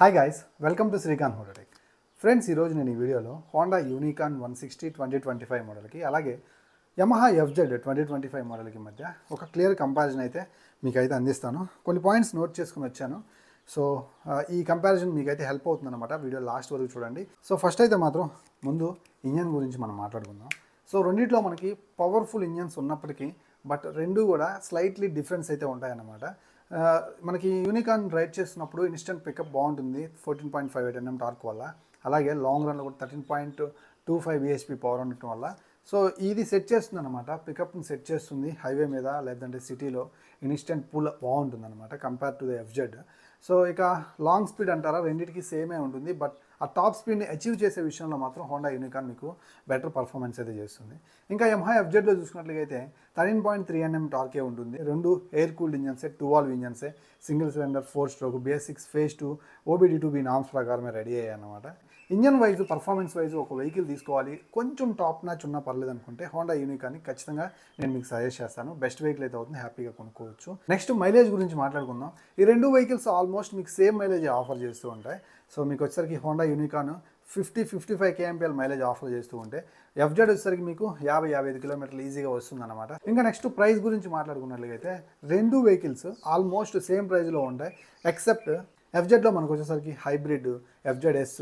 Hi guys, welcome to Srikanth Mototech. Friends, ఈరోజు నేను ఈ వీడియోలో హోండా యూనికాన్ 160 2025 మోడల్కి అలాగే యమహా ఎఫ్జెడ్ 2025 మోడల్కి మధ్య ఒక క్లియర్ కంపారిజన్ అయితే మీకైతే అందిస్తాను. కొన్ని పాయింట్స్ నోట్ చేసుకుని వచ్చాను. సో ఈ కంపారిజన్ మీకైతే హెల్ప్ అవుతుంది అనమాట. వీడియో లాస్ట్ వరకు చూడండి. సో ఫస్ట్ అయితే మాత్రం ముందు ఇంజన్ గురించి మనం మాట్లాడుకుందాం. సో రెండిట్లో మనకి పవర్ఫుల్ ఇంజన్స్ ఉన్నప్పటికీ బట్ రెండు కూడా స్లైట్లీ డిఫరెన్స్ అయితే ఉంటాయన్నమాట. మనకి యూనికాన్ రైడ్ చేస్తున్నప్పుడు ఇన్స్టెంట్ పికప్ బాగుంటుంది 14.58 Nm టార్క్ వల్ల. అలాగే లాంగ్ రన్లో కూడా 13.25 bhp పవర్ ఉండటం వల్ల సో ఇది సెట్ చేస్తుంది అనమాట. పికప్ని సెట్ చేస్తుంది హైవే మీద, లేదంటే సిటీలో ఇన్స్టెంట్ పుల్ బాగుంటుంది అనమాట compare to the FZ. So ఇక లాంగ్ స్పీడ్ అంటారా, రెండింటికి సేమే ఉంటుంది. బట్ ఆ టాప్ స్పీడ్ని అచీవ్ చేసే విషయంలో మాత్రం హోండా యూనికాన్ మీకు బెటర్ పర్ఫార్మెన్స్ అయితే చేస్తుంది. ఇంకా యమహా ఎఫ్జెడ్లో చూసుకున్నట్లయితే 13.3 Nm టార్కే ఉంటుంది. రెండు ఎయిర్ కూల్డ్ ఇంజన్సే, 2 valve ఇంజన్సే, single cylinder 4 stroke, BS six phase 2 OBD2B norms ప్రకారమే రెడీ అయ్యాయి అన్నమాట. ఇంజన్ వైజ్, పర్ఫార్మెన్స్ వైజ్ ఒక వెహికల్ తీసుకోవాలి, కొంచెం టాప్ నాచ్ ఉన్నా పర్లేదు అనుకుంటే హోండా యూనికాన్ని ఖచ్చితంగా నేను మీకు సజెస్ట్ చేస్తాను. బెస్ట్ వెహికల్ అయితే అవుతుంది, హ్యాపీగా కొనుక్కోవచ్చు. నెక్స్ట్ మైలేజ్ గురించి మాట్లాడుకుందాం. ఈ రెండు వెహికల్స్ ఆల్మోస్ట్ మీకు సేమ్ మైలేజ్ ఆఫర్ చేస్తూ ఉంటాయి. సో మీకు వచ్చేసరికి Honda unicorn 50-55 kmpl mileage offer చేస్తూ ఉంటే ఎఫ్జెడ్ వచ్చేసరికి మీకు 50-55 కిలోమీటర్లు ఈజీగా వస్తుందన్నమాట. ఇంకా నెక్స్ట్ ప్రైస్ గురించి మాట్లాడుకున్నట్లయితే రెండు వెహికల్స్ ఆల్మోస్ట్ సేమ్ ప్రైస్లో ఉంటాయి. ఎక్సెప్ట్ ఎఫ్జెడ్లో మనకు వచ్చేసరికి హైబ్రిడ్, ఎఫ్జెడ్-S,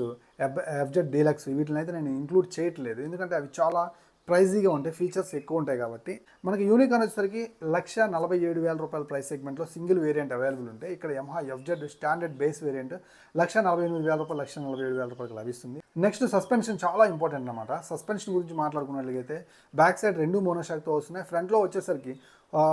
ఎఫ్జెడ్ డీలక్స్ వీటిని అయితే నేను ఇంక్లూడ్ చేయట్లేదు, ఎందుకంటే అవి చాలా ప్రైజీగా ఉంటాయి, ఫీచర్స్ ఎక్కువ ఉంటాయి కాబట్టి. మనకి యూనికాన్ వచ్చేసరికి 1,47,000 రూపాయల ప్రైస్ సెగ్మెంట్లో సింగిల్ వేరియంట్ అవైలబుల్ ఉంటాయి. ఇక్కడ Yamaha FZ standard base variant 1,48,000 రూపాయలు, 1,47,000 రూపాయలకు లభిస్తుంది. నెక్స్ట్ సస్పెన్షన్ చాలా ఇంపార్టెంట్ అనమాట. సస్పెన్షన్ గురించి మాట్లాడుకున్నట్లయితే బ్యాక్ సైడ్ రెండు మోనోషాక్తో వస్తున్నాయి. ఫ్రంట్లో వచ్చేసరికి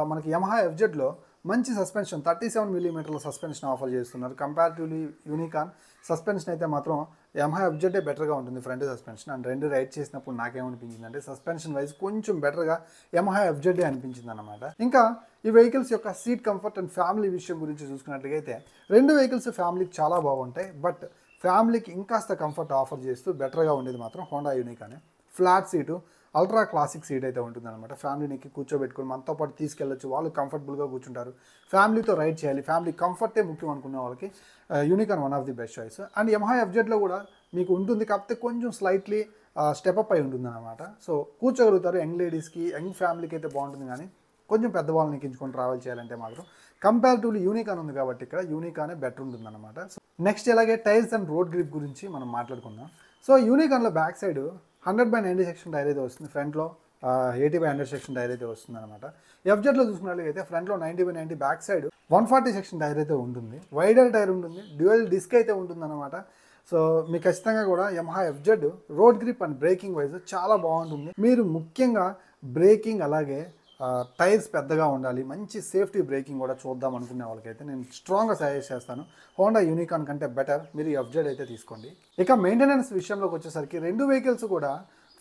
మనకి యమహా ఎఫ్జెడ్లో మంచి సస్పెన్షన్ 37 mm సస్పెన్షన్ ఆఫర్ చేస్తున్నారు. కంపారిటివ్లీ యూనికాన్ సస్పెన్షన్ అయితే మాత్రం యమహా ఎఫ్జెడ్ బెటర్గా ఉంటుంది ఫ్రంట్ సస్పెన్షన్. అండ్ రెండు రైడ్ చేసినప్పుడు నాకేమనిపించింది అంటే సస్పెన్షన్ వైజ్ కొంచెం బెటర్గా యమహా ఎఫ్జెడ్ అనిపించింది అనమాట. ఇంకా ఈ వెహికల్స్ యొక్క సీట్ కంఫర్ట్ అండ్ ఫ్యామిలీ విషయం గురించి చూసుకున్నట్లయితే రెండు వెహికల్స్ ఫ్యామిలీకి చాలా బాగుంటాయి. బట్ ఫ్యామిలీకి ఇంకాస్త కంఫర్ట్ ఆఫర్ చేస్తూ బెటర్గా ఉండేది మాత్రం హోండా యూనికానే. Flat seat, ultra classic seat అయితే ఉంటుందన్నమాట. ఫ్యామిలీని కూర్చోబెట్టుకుని మనతో పాటు తీసుకెళ్ళొచ్చు, వాళ్ళు కంఫర్టబుల్గా కూర్చుంటారు. ఫ్యామిలీతో రైడ్ చేయాలి, ఫ్యామిలీ కంఫర్టే ముఖ్యం అనుకునే వాళ్ళకి Unicorn one of the best choice. And Yamaha ఎఫ్జెడ్లో కూడా మీకు ఉంటుంది, కాకపోతే కొంచెం స్లైట్లీ స్టెప్అప్ అయి ఉంటుంది అనమాట. సో కూర్చోగలుగుతారు. యంగ్ లేడీస్కి, యంగ్ ఫ్యామిలీకి అయితే బాగుంటుంది. కానీ కొంచెం పెద్దవాళ్ళని ఎక్కించుకొని ట్రావెల్ చేయాలంటే మాత్రం కంపారిటివ్లీ యూనికాన్ ఉంది కాబట్టి ఇక్కడ యూనికానే బెటర్ ఉంటుంది అనమాట. సో నెక్స్ట్ ఇలాగే టైర్స్ అండ్ రోడ్ గ్రిప్ గురించి మనం మాట్లాడుకుందాం. సో యూనికాన్లో బ్యాక్ సైడ్ 100/90 సెక్షన్ టైర్ అయితే వస్తుంది, ఫ్రంట్లో 80/100 సెక్షన్ టైర్ అయితే వస్తుంది అనమాట. ఎఫ్జెడ్లో చూసుకున్నట్లయితే ఫ్రంట్లో 90/90, బ్యాక్ సైడ్ 140 సెక్షన్ టైర్ అయితే ఉంటుంది. వైడర్ టైర్ ఉంటుంది, డ్యూయల్ డిస్క్ అయితే ఉంటుంది అనమాట. సో మీకు ఖచ్చితంగా కూడా Yamaha FZ road grip and breaking wise చాలా బాగుంటుంది. మీరు ముఖ్యంగా బ్రేకింగ్ అలాగే టైర్స్ పెద్దగా ఉండాలి, మంచి సేఫ్టీ బ్రేకింగ్ కూడా చూద్దాం అనుకునే వాళ్ళకైతే నేను స్ట్రాంగ్గా సజెస్ట్ చేస్తాను హోండా యూనికాన్ కంటే బెటర్ మీరు ఎఫ్జెడ్ అయితే తీసుకోండి. ఇక మెయింటెనెన్స్ విషయంలోకి వచ్చేసరికి రెండు వెహికల్స్ కూడా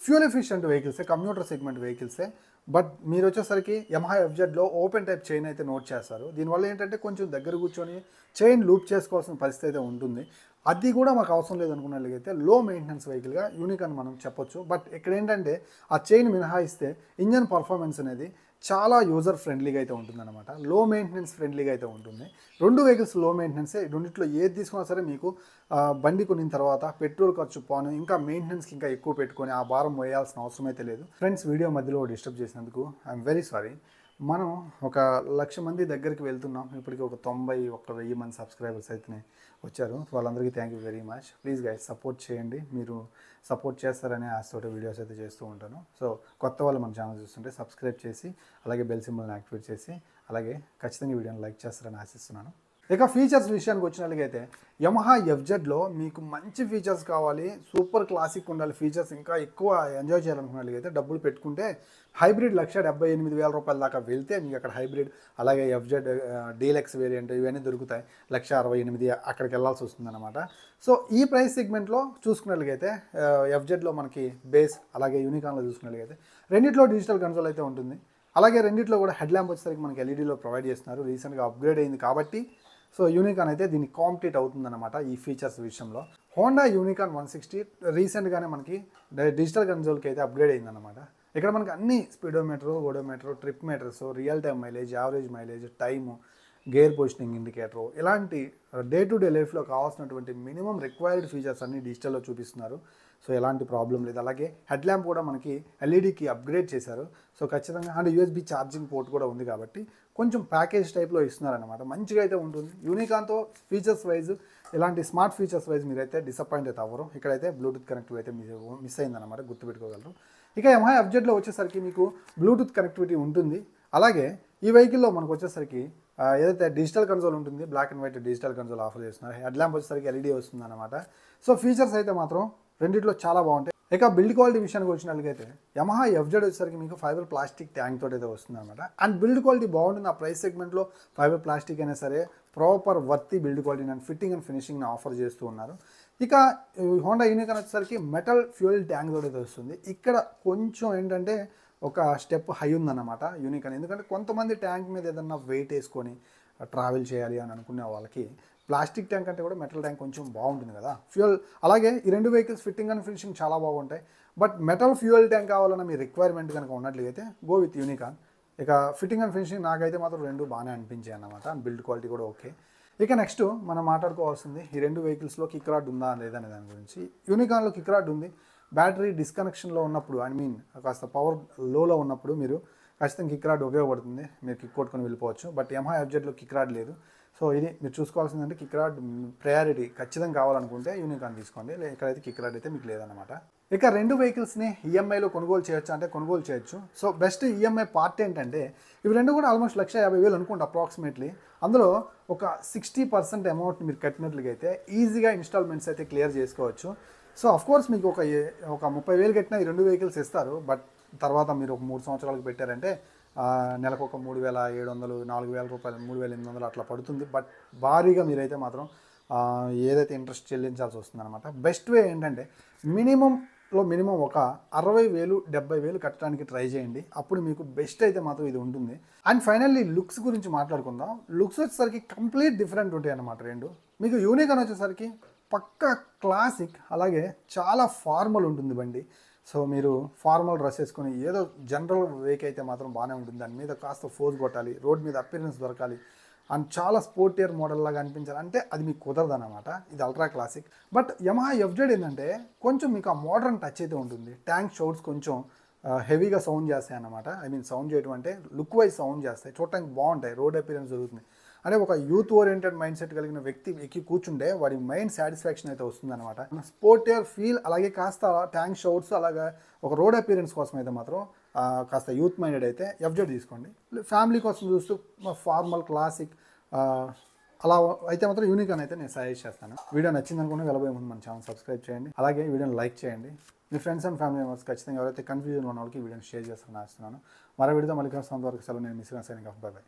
ఫ్యూల్ ఎఫిషియెంట్ వెహికల్సే, కమ్యూటర్ సెగ్మెంట్ వెహికల్సే. బట్ మీరు వచ్చేసరికి యమహా ఎఫ్జెడ్లో ఓపెన్ టైప్ చైన్ అయితే నోట్ చేస్తారు. దీనివల్ల ఏంటంటే కొంచెం దగ్గర కూర్చొని చైన్ లూప్ చేసుకోవాల్సిన పరిస్థితి అయితే ఉంటుంది. అది కూడా మాకు అవసరం లేదు అనుకున్నట్లయితే లో మెయింటెనెన్స్ వెహికల్గా యూనికాన్ మనం చెప్పొచ్చు. బట్ ఇక్కడ ఏంటంటే ఆ చైన్ మినహాయిస్తే ఇంజన్ పర్ఫార్మెన్స్ అనేది చాలా యూజర్ ఫ్రెండ్లీగా అయితే ఉంటుందన్నమాట. లో మెయింటెనెన్స్ ఫ్రెండ్లీగా అయితే ఉంటుంది. రెండు వెహికల్స్ లో మెయింటెనెన్సే. రెండిట్లో ఏది తీసుకున్నా సరే మీకు బండి కొనిన తర్వాత పెట్రోల్ ఖర్చు పోను, ఇంకా మెయింటెనెన్స్కి ఇంకా ఎక్కువ పెట్టుకొని ఆ భారం వేయాల్సిన అవసరం అయితే లేదు. ఫ్రెండ్స్, వీడియో మధ్యలో డిస్టర్బ్ చేసినందుకు ఐఎమ్ వెరీ సారీ. మనం ఒక 1,00,000 మంది దగ్గరికి వెళ్తున్నాం. ఇప్పటికీ ఒక 91,000 మంది సబ్స్క్రైబర్స్ అయితే వచ్చారు. వాళ్ళందరికీ thank you very much. Please guys support చేయండి. మీరు సపోర్ట్ చేస్తారనే ఆశతోటి వీడియోస్ అయితే చేస్తూ ఉంటాను. సో కొత్త వాళ్ళు మన ఛానల్ చూస్తుంటే సబ్స్క్రైబ్ చేసి అలాగే బెల్ సింబల్ని యాక్టివేట్ చేసి అలాగే ఖచ్చితంగా వీడియోని లైక్ చేస్తారని ఆశిస్తున్నాను. ఇక ఫీచర్స్ విషయానికి వచ్చినట్లయితే యమహా ఎఫ్జెడ్లో మీకు మంచి ఫీచర్స్ కావాలి, సూపర్ క్లాసిక్ ఉండాలి, ఫీచర్స్ ఇంకా ఎక్కువ ఎంజాయ్ చేయాలనుకున్నట్లయితే డబ్బులు పెట్టుకుంటే హైబ్రిడ్ 1,78,000 రూపాయల దాకా వెళ్తే మీకు అక్కడ హైబ్రిడ్ అలాగే ఎఫ్జెడ్ డీలక్స్ వేరియంట్ ఇవన్నీ దొరుకుతాయి. 1,68,000 అక్కడికి వెళ్ళాల్సి వస్తుందన్నమాట. సో ఈ ప్రైస్ సెగ్మెంట్లో చూసుకున్నట్లయితే ఎఫ్జెడ్లో మనకి బేస్ అలాగే యూనికాన్లో చూసుకున్నట్లయితే రెండిట్లో డిజిటల్ కన్సోల్ అయితే ఉంటుంది. అలాగే రెండిట్లో కూడా హెడ్ ల్యాంప్ వచ్చేసరికి మనకి ఎల్ఈడీలో ప్రొవైడ్ చేస్తున్నారు. రీసెంట్గా అప్గ్రేడ్ అయింది కాబట్టి సో యూనికాన్ అయితే దీన్ని కాంపిటీట్ అవుతుందన్నమాట ఈ ఫీచర్స్ విషయంలో. హోండా యూనికాన్ 160 రీసెంట్గానే మనకి డిజిటల్ కన్సోల్కి అయితే అప్గ్రేడ్ అయిందన్నమాట. ఇక్కడ మనకి అన్ని speedometer, odometer, trip meters, real time mileage, average mileage, time gear positioning indicator, ఇలాంటి డే టు డే లైఫ్లో కావాల్సినటువంటి మినిమం రిక్వైర్డ్ ఫీచర్స్ అన్ని డిజిటల్లో చూపిస్తున్నారు. సో ఎలాంటి ప్రాబ్లం లేదు. అలాగే హెడ్ ల్యాంప్ కూడా మనకి ఎల్ఈడికి అప్గ్రేడ్ చేశారు. సో ఖచ్చితంగా అండ్ యూఎస్బి ఛార్జింగ్ పోర్ట్ కూడా ఉంది కాబట్టి కొంచెం ప్యాకేజ్ టైప్లో ఇస్తున్నారనమాట. మంచిగా అయితే ఉంటుంది. యూనికాన్తో ఫీచర్స్ వైజ్ ఇలాంటి స్మార్ట్ ఫీచర్స్ వైజ్ మీరైతే డిసప్పాయింట్ అయితే అవ్వరు. ఇక్కడైతే బ్లూటూత్ కనెక్టివిటీ అయితే మిస్ అయిందన్నమాట, గుర్తుపెట్టుకోగలరు. ఇక యమహా ఎఫ్జెడ్లో వచ్చేసరికి మీకు బ్లూటూత్ కనెక్టివిటీ ఉంటుంది. అలాగే ఈ వెహికల్లో మనకు వచ్చేసరికి ఏదైతే డిజిటల్ కన్సోల్ ఉంటుంది, black and white digital console offer చేస్తున్నారు. హెడ్ ల్యాంప్ వచ్చేసరికి ఎల్ఈడి వస్తుంది అనమాట. సో ఫీచర్స్ అయితే మాత్రం రెండిట్లో చాలా బాగుంటాయి. ఇక బిల్డ్ క్వాలిటీ విషయానికి వచ్చినట్లయితే యమహా ఎఫ్జెడ్ వచ్చేసరికి మీకు ఫైబర్ ప్లాస్టిక్ ట్యాంక్ తోటి అయితే వస్తుంది అనమాట. అండ్ బిల్డ్ క్వాలిటీ బాగుంటుంది. ఆ ప్రైస్ సెగ్మెంట్లో ఫైబర్ ప్లాస్టిక్ అయినా సరే proper worthy build quality and fitting and ఫినిషింగ్ని ఆఫర్ చేస్తూ ఉన్నారు. ఇక హోండా యూనికాన్ వచ్చేసరికి మెటల్ ఫ్యూయల్ ట్యాంక్ తోటి అయితే వస్తుంది. ఇక్కడ కొంచెం ఏంటంటే ఒక స్టెప్ హై ఉందన్నమాట యూనికాన్. ఎందుకంటే కొంతమంది ట్యాంక్ మీద ఏదన్నా వెయిట్ వేసుకొని ట్రావెల్ చేయాలి అని అనుకునే వాళ్ళకి ప్లాస్టిక్ ట్యాంక్ అంటే కూడా మెటల్ ట్యాంక్ కొంచెం బాగుంటుంది కదా ఫ్యూయల్. అలాగే ఈ రెండు వెహికల్స్ ఫిట్టింగ్ అండ్ ఫినిషింగ్ చాలా బాగుంటాయి. బట్ మెటల్ ఫ్యూయల్ ట్యాంక్ కావాలన్న మీ రిక్వైర్మెంట్ కనుక ఉన్నట్లయితే గో విత్ యూనికాన్. ఇక ఫిట్టింగ్ అండ్ ఫినిషింగ్ నాకైతే మాత్రం రెండు బాగానే అనిపించాయి అన్నమాట. అండ్ బిల్డ్ క్వాలిటీ కూడా ఓకే. ఇక నెక్స్ట్ మనం మాట్లాడుకోవాల్సింది ఈ రెండు వెహికల్స్లో కిక్ రాడ్ ఉందా లేదనే దాని గురించి. యూనికాన్లో కిక్ రాడ్ ఉంది. బ్యాటరీ డిస్కనెక్షన్లో ఉన్నప్పుడు కాస్త పవర్ లోలో ఉన్నప్పుడు మీరు ఖచ్చితంగా కిక్ రాడ్ ఉపయోగపడుతుంది. మీరు కిక్ కొట్టుకొని వెళ్ళిపోవచ్చు. బట్ యమహా ఎఫ్జెడ్లో కిక్ రాడ్ లేదు. సో ఇది మీరు చూసుకోవాల్సిందంటే కిక్ రాడ్ ప్రయారిటీ ఖచ్చితంగా కావాలనుకుంటే యూనికాన్ తీసుకోండి. ఇక్కడైతే కిక్ రాడ్ అయితే మీకు లేదన్నమాట. ఇక రెండు వెహికల్స్ని ఈఎంఐలో కొనుగోలు చేయొచ్చు అంటే కొనుగోలు చేయొచ్చు. సో బెస్ట్ ఈఎంఐ పార్ట్ ఏంటంటే ఇవి రెండు కూడా ఆల్మోస్ట్ 1,50,000 అనుకుంటా అప్రాక్సిమేట్లీ. అందులో ఒక 60% అమౌంట్ మీరు కట్టినట్లుగా అయితే ఈజీగా ఇన్స్టాల్మెంట్స్ అయితే క్లియర్ చేసుకోవచ్చు. సో అఫ్కోర్స్ మీకు ఒక 30,000 కట్టినా ఈ రెండు వెహికల్స్ ఇస్తారు. బట్ తర్వాత మీరు ఒక 3 సంవత్సరాలకు పెట్టారంటే నెలకు ఒక 3,700, 4,000 రూపాయలు, 3,800 అట్లా పడుతుంది. బట్ భారీగా మీరైతే మాత్రం ఏదైతే ఇంట్రెస్ట్ చెల్లించాల్సి వస్తుంది అనమాట. బెస్ట్ వే ఏంటంటే మినిమం ఒక 60,000, 70,000 కట్టడానికి ట్రై చేయండి. అప్పుడు మీకు బెస్ట్ అయితే మాత్రం ఇది ఉంటుంది. అండ్ ఫైనల్లీ లుక్స్ గురించి మాట్లాడుకుందాం. లుక్స్ వచ్చేసరికి కంప్లీట్ డిఫరెంట్ ఉంటాయి అన్నమాట రెండు. మీకు యూనికాన్ వచ్చేసరికి పక్కా క్లాసిక్, అలాగే చాలా ఫార్మల్ ఉంటుంది బండి. సో మీరు ఫార్మల్ డ్రెస్ వేసుకొని ఏదో జనరల్ వేక్ అయితే మాత్రం బాగానే ఉంటుంది. దాని మీద కాస్త ఫోర్స్ కొట్టాలి, రోడ్ మీద అపీరెన్స్ దొరకాలి అండ్ చాలా స్పోర్టియర్ మోడల్ లాగా అనిపించాలి అంటే అది మీకు కుదరదు అనమాట. ఇది ultra classic. But Yamaha FZ ఏంటంటే కొంచెం మీకు ఆ మోడర్న్ టచ్ అయితే ఉంటుంది. ట్యాంక్ షౌట్స్ కొంచెం హెవీగా సౌండ్ చేస్తాయి అన్నమాట. సౌండ్ చేయడం అంటే లుక్ వైజ్ సౌండ్ చేస్తాయి, చూడటానికి బాగుంటాయి, రోడ్ అపీరెన్స్ జరుగుతుంది. అంటే ఒక యూత్ ఓరియంటెడ్ మైండ్ సెట్ కలిగిన వ్యక్తి ఎక్కి కూర్చుంటే వాడి మైండ్ సాటిస్ఫాక్షన్ అయితే వస్తుంది అనమాట. స్పోర్టియర్ ఫీల్, అలాగే కాస్త ట్యాంక్ షౌట్స్, అలాగే ఒక రోడ్ అపీరెన్స్ కోసం అయితే మాత్రం కాస్త యూత్ మైండెడ్ అయితే ఎఫ్జెడ్ తీసుకోండి. ఫ్యామిలీ కోసం చూస్తూ ఫార్మల్ క్లాసిక్ అలా అయితే మాత్రం యూనికాన్ అయితే నేను సజెస్ట్ చేస్తాను. వీడియో నచ్చింది అనుకుంటే వెళ్ళబోయే ముందు మన ఛానల్ సబ్స్క్రైబ్ చేయండి. అలాగే వీడియోని లైక్ చేయండి. మీ ఫ్రెండ్స్ అండ్ ఫ్యామిలీ మెంబర్స్ ఖచ్చితంగా ఎవరైతే కన్ఫ్యూజన్ ఉన్న వాళ్ళకి వీడియోని షేర్ చేస్తానని ఆశిస్తున్నాను. మరో వీడియోతో మళ్ళీ కలుస్తాం. అంతవరకు సెలవు. నేను miss signing off. By by.